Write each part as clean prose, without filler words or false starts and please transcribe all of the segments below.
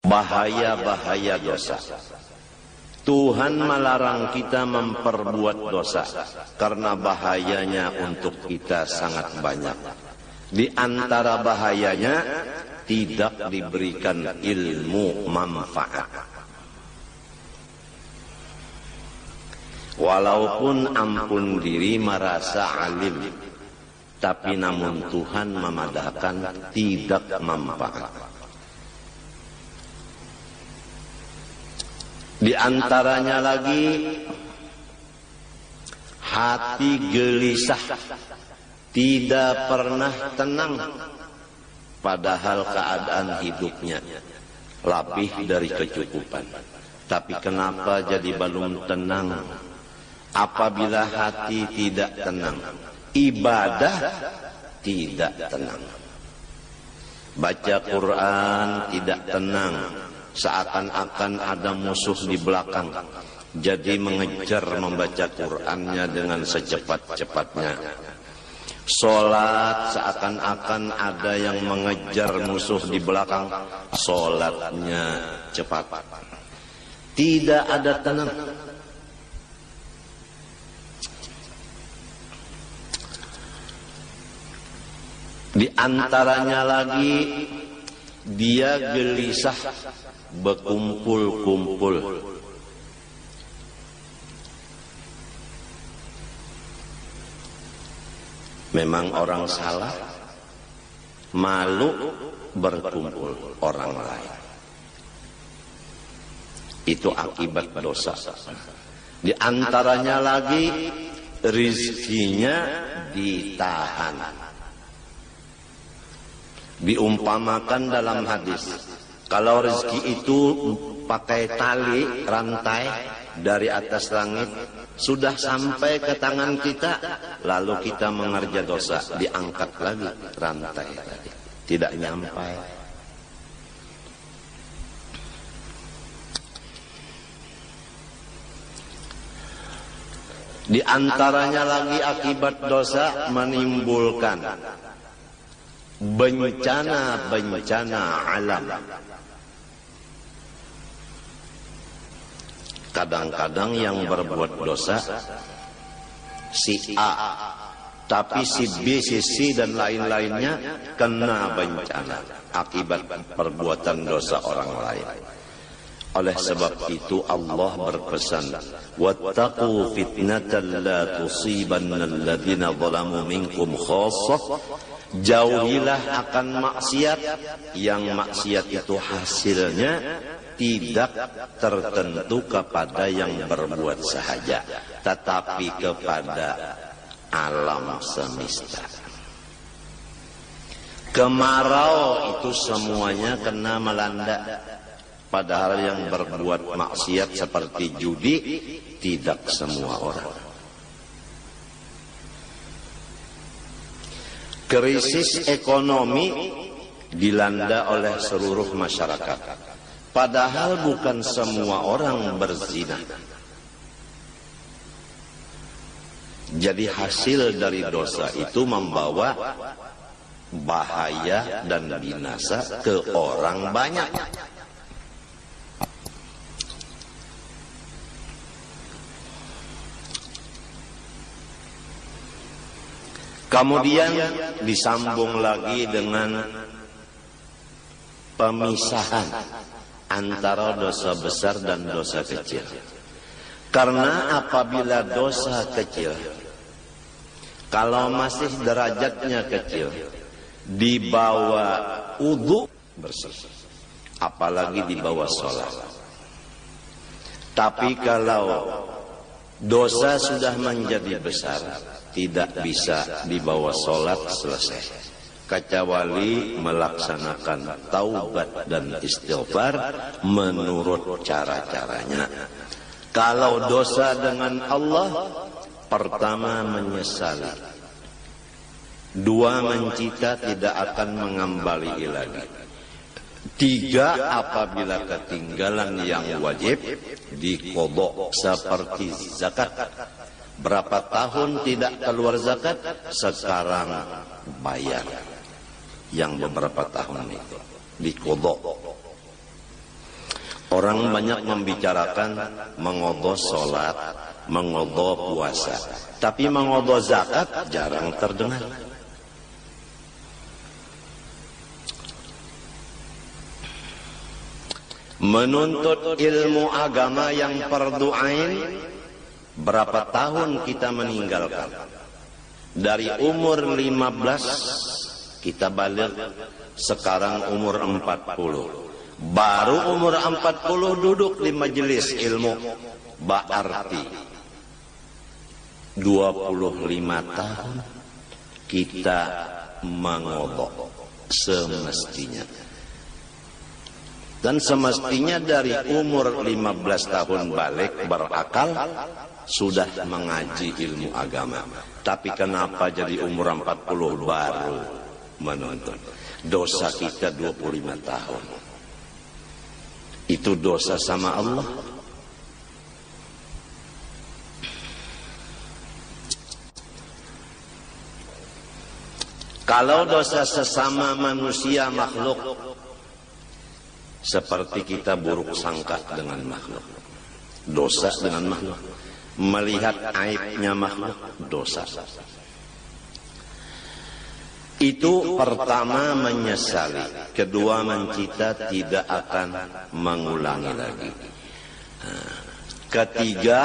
bahaya-bahaya dosa. Tuhan melarang kita memperbuat dosa karena bahayanya untuk kita sangat banyak. Di antara bahayanya tidak diberikan ilmu manfaat. Walaupun ampun diri merasa alim, tapi namun Tuhan memadahkan tidak manfaat. Di antaranya lagi hati gelisah, tidak pernah tenang, padahal keadaan hidupnya lebih dari kecukupan. Tapi kenapa jadi belum tenang? Apabila hati tidak tenang, ibadah tidak tenang. Baca Quran tidak tenang, seakan-akan ada musuh di belakang, jadi mengejar membaca Qur'annya dengan secepat-cepatnya. Sholat seakan-akan ada yang mengejar musuh di belakang, sholatnya cepat. Tidak ada tenang. Di antaranya lagi dia gelisah, berkumpul-kumpul. Memang orang salah, malu berkumpul orang lain. Itu akibat dosa. Di antaranya lagi rizkinya ditahan. Diumpamakan dalam hadis, kalau rezeki itu pakai tali rantai dari atas langit, sudah sampai ke tangan kita, lalu kita mengerja dosa, diangkat lagi rantai tadi, tidak nyampai. Di antaranya lagi akibat dosa menimbulkan bencana-bencana alam. Kadang-kadang yang berbuat dosa si A, tapi si B, si C dan lain-lainnya kena bencana akibat perbuatan dosa orang lain. Oleh sebab itu Allah berpesan, wattaqu fitnatan la tusibanna alladziina zalamu minkum khassah. Jauhilah akan maksiat, yang maksiat itu hasilnya tidak tertentu kepada yang berbuat sahaja, tetapi kepada alam semesta. Kemarau itu semuanya kena melanda. Padahal yang berbuat maksiat seperti judi tidak semua orang. Krisis ekonomi dilanda oleh seluruh masyarakat. Padahal bukan semua orang berzina. Jadi hasil dari dosa itu membawa bahaya dan binasa ke orang banyak. Kemudian disambung lagi dengan pemisahan antara dosa besar dan dosa kecil. Karena apabila dosa kecil, kalau masih derajatnya kecil, dibawa wudu bersih, apalagi dibawa sholat. Tapi kalau dosa sudah menjadi besar, tidak bisa dibawa sholat selesai, kecuali melaksanakan taubat dan istighfar menurut cara-caranya. Kalau dosa dengan Allah, pertama menyesali, dua mencita tidak akan mengembali lagi, tiga apabila ketinggalan yang wajib diqodho seperti zakat. Berapa tahun tidak keluar zakat, sekarang bayar yang beberapa tahun itu diqodho. Orang banyak membicarakan mengodho sholat, mengodho puasa, tapi mengodho zakat jarang terdengar. Menuntut ilmu agama yang fardu ain, berapa tahun kita meninggalkan? Dari umur 15 kita balik, sekarang umur 40. Baru umur 40 duduk di majelis ilmu, berarti 25 tahun kita mengodho semestinya. Dan semestinya dari umur 15 tahun balik berakal sudah mengaji ilmu agama. Tapi kenapa jadi umur 40 baru menuntut? Dosa kita 25 tahun. Itu dosa sama Allah. Kalau dosa sesama manusia makhluk, seperti kita buruk sangka dengan makhluk, dosa dengan makhluk, melihat aibnya makhluk, dosa. Itu pertama menyesali, kedua mencita tidak akan mengulangi lagi. Ketiga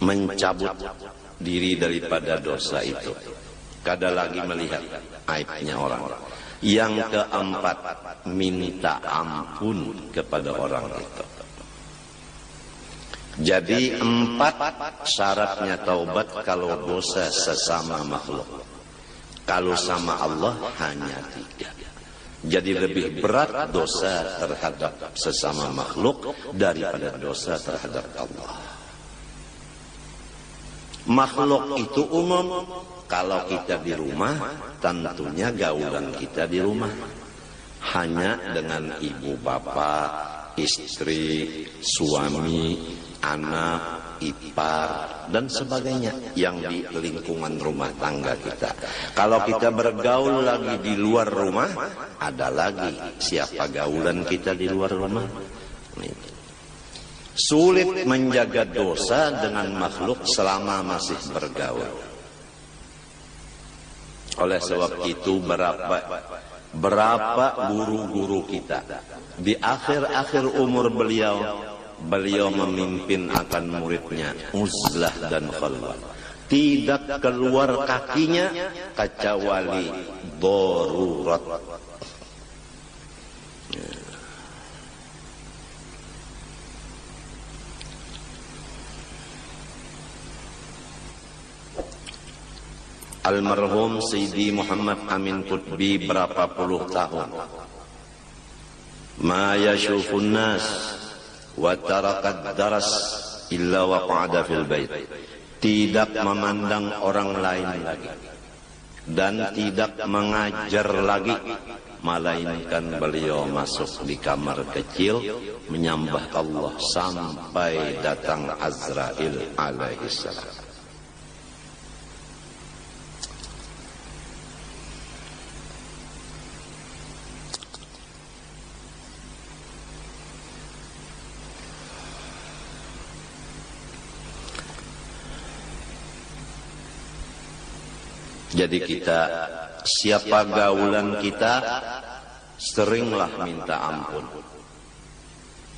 mencabut diri daripada dosa itu, kada lagi melihat aibnya orang. Yang keempat minta ampun kepada orang itu. Jadi 4 syaratnya taubat kalau dosa sesama makhluk. Kalau sama Allah hanya 3. Jadi lebih berat dosa terhadap sesama makhluk daripada dosa terhadap Allah. Makhluk itu umum. Kalau kita di rumah, tentunya gaulan kita di rumah hanya dengan ibu bapak, istri, suami, anak, ipar, dan sebagainya yang di lingkungan rumah tangga kita. Kalau kita bergaul lagi di luar rumah, ada lagi siapa gaulan kita di luar rumah. Sulit menjaga dosa dengan makhluk selama masih bergaul. Oleh sebab itu berapa guru-guru kita di akhir-akhir umur beliau memimpin akan muridnya uzlah dan khalwat, tidak keluar kakinya kecuali darurat. Almarhum Sayyidi Muhammad Amin Qutbi berapa puluh tahun ma yashufun nas wa tarakat daras illa waqa'ada fil bait, tidak memandang orang lain lagi dan tidak mengajar lagi, melainkan beliau masuk di kamar kecil menyembah Allah sampai datang Azrail alaihissalam. Jadi kita, siapa gaulan kita, seringlah minta ampun,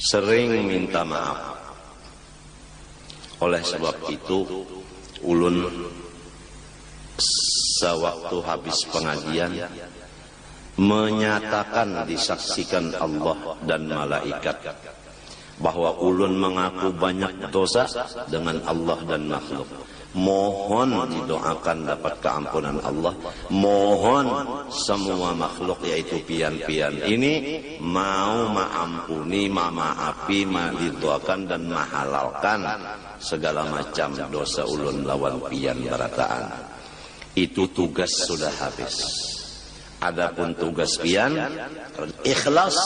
sering minta maaf. Oleh sebab itu, ulun sewaktu habis pengajian menyatakan disaksikan Allah dan malaikat bahwa ulun mengaku banyak dosa dengan Allah dan makhluk. Mohon didoakan dapat keampunan Allah. Mohon semua makhluk yaitu pian-pian ini mau maampuni, maafi, didoakan dan mahalalkan segala macam dosa ulun lawan pian berataan. Itu tugas sudah habis. Adapun tugas pian ikhlas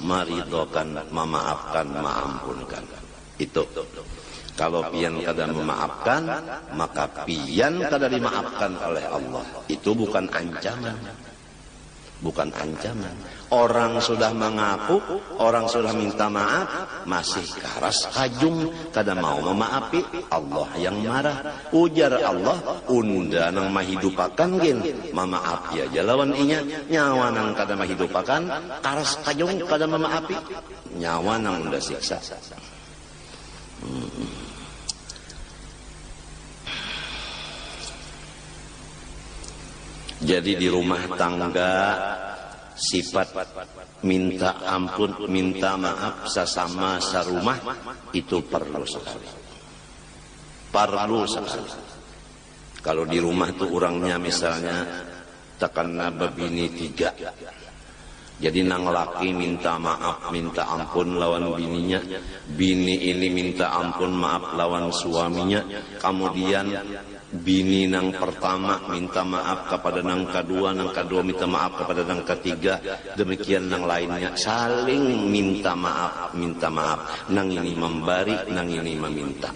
meridhokan, memaafkan, maampunkan. Itu. Kalau pian kada memaafkan, maka pian kada dimaafkan oleh Allah. Itu bukan ancaman. bukan ancaman. Orang sudah mengaku, orang sudah minta maaf, masih karas kajung, kada mau memaafi, Allah yang marah. Ujar Allah, unda nang mahidupakan gin, memaafi aja lawan inya, nyawa nang kada mahidupakan, karas kajung kada memaafi, nyawa nang unda siksa. Jadi di rumah tangga sifat minta ampun, minta maaf sesama serumah itu perlu sekali. Perlu sekali. Kalau di rumah tuh orangnya misalnya tekana bebini 3. Jadi nang laki minta maaf, minta ampun lawan bininya, bini ini minta ampun maaf lawan suaminya, kemudian bini nang pertama minta maaf kepada nang kedua minta maaf kepada nang ketiga, demikian nang lainnya saling minta maaf, nang ini memberi, nang ini meminta.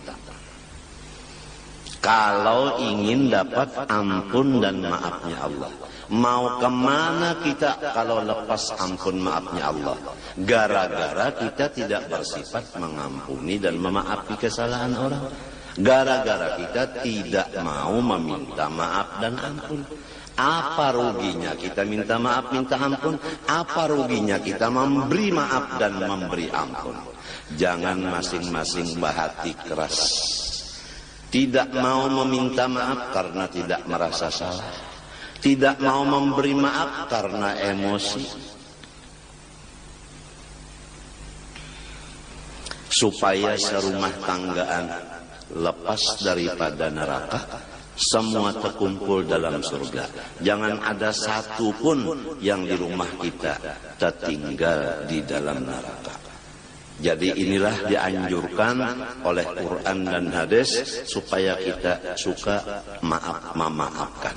Kalau ingin dapat ampun dan maafnya Allah, mau kemana kita kalau lepas ampun maafnya Allah? Gara-gara kita tidak bersifat mengampuni dan memaafi kesalahan orang. Gara-gara kita tidak mau meminta maaf dan ampun. Apa ruginya kita minta maaf, minta ampun? Apa ruginya kita memberi maaf dan memberi ampun? Jangan masing-masing bahati keras. Tidak mau meminta maaf karena tidak merasa salah. Tidak mau memberi maaf karena emosi. Supaya serumah tanggaan lepas daripada neraka, semua terkumpul dalam surga. Jangan ada satu pun yang di rumah kita tertinggal di dalam neraka. Jadi inilah dianjurkan oleh Quran dan hadis supaya kita suka memaafkan.